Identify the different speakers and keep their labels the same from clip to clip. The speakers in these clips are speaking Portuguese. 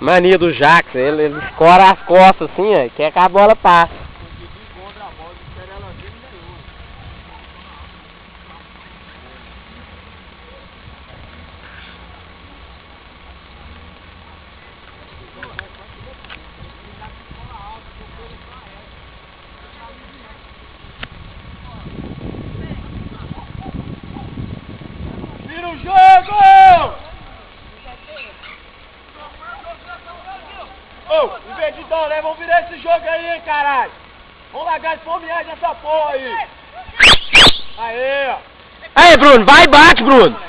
Speaker 1: Mania do Jackson, ele escora as costas assim, ó, quer que a bola passe.
Speaker 2: Vira o jogo! Ô, impedidão, né? Vamos virar esse jogo aí, hein, caralho! Vamos largar de fomear nessa porra aí! Aê, ó!
Speaker 1: Aí, Bruno, vai e bate, Bruno!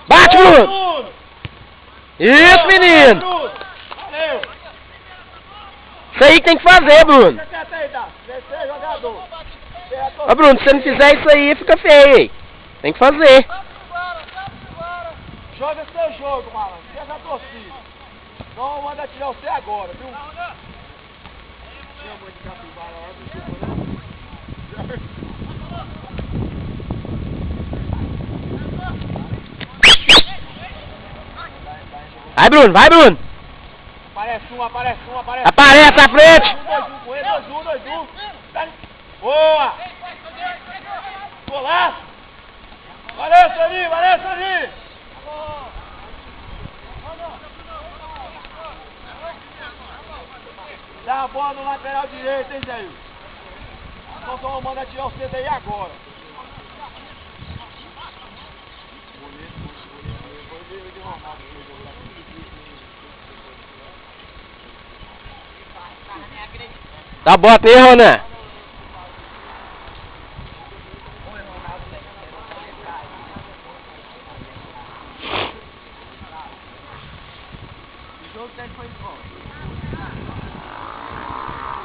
Speaker 1: Bate, Bruno! Isso, menino!
Speaker 2: Valeu!
Speaker 1: Isso aí que tem que fazer, Bruno!
Speaker 2: Você é jogador!
Speaker 1: Ô, Bruno, se você não fizer isso aí, fica feio, hein? Tem que fazer.
Speaker 2: Joga seu jogo, malandro. Deixa a torcida. Não manda tirar você agora, viu? Chama de capivara lá do jogo, né?
Speaker 1: Vai, Bruno, vai, Bruno!
Speaker 2: Aparece um.
Speaker 1: Aparece à frente!
Speaker 2: 2-1. Boa! Golaço! Valeu, Soninho! Dá a bola no lateral direito, hein, Zé? Então só manda tirar você daí agora.
Speaker 1: Dá bota aí, Ronan!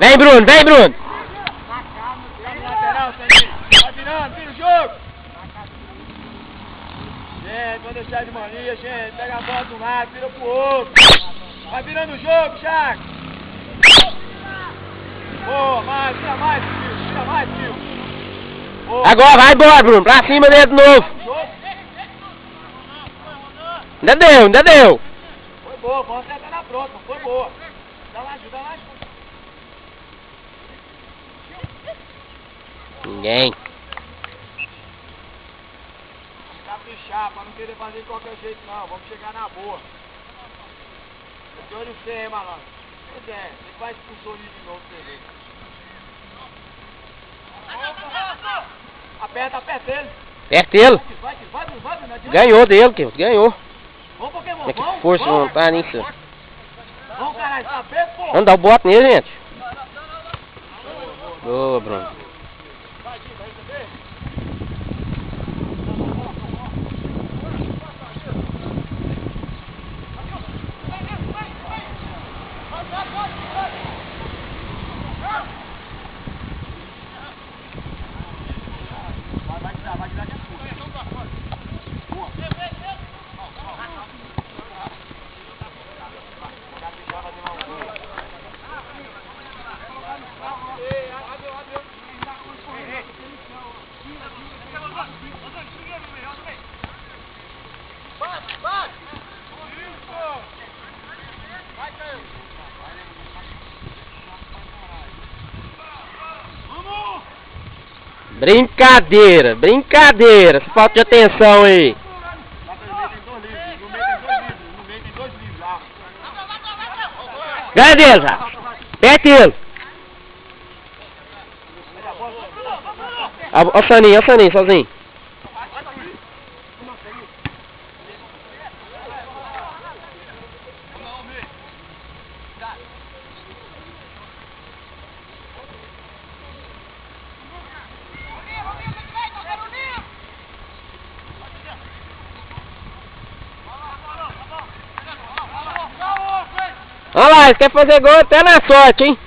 Speaker 1: Vem, Bruno!
Speaker 2: Lateral, Soninho. Vai virando, vira o jogo. Gente, vamos deixar de mania, gente. Pega a bola de um lado, vira pro outro. Vai virando o jogo, Chaco. Boa, vira mais, tio. Boa.
Speaker 1: Agora vai embora, Bruno! Pra cima dele de novo! Ainda deu!
Speaker 2: Foi boa, vamos acertar na próxima, foi boa. Dá lá, ajuda lá.
Speaker 1: Ninguém.
Speaker 2: Caprichar, pra não querer fazer de qualquer jeito não, vamos chegar na boa. Eu de olho em você, hein, malandro. Pois é, você faz com o Soninho de novo pra você ver. Aperta ele.
Speaker 1: Perto dele.
Speaker 2: Vai, não adianta.
Speaker 1: Ganhou dele, que ganhou.
Speaker 2: Vamos, Pokémon,
Speaker 1: Como é que
Speaker 2: vamos.
Speaker 1: força de vontade nisso?
Speaker 2: Vamos, caralho, tá perto, pô.
Speaker 1: Vamos dar o bote nele, gente. Boa, Bruno.
Speaker 2: Vai receber. Vai tirar de fundo. Boa. Vai! Vai, Caio! Vamos!
Speaker 1: Brincadeira! Essa falta de atenção aí.
Speaker 2: Lá no meio tem dois livros lá.
Speaker 1: Ganha dele, já. Perto dele. Ó o Saninho, sozinho. Olha lá, eles querem fazer gol até na sorte, hein?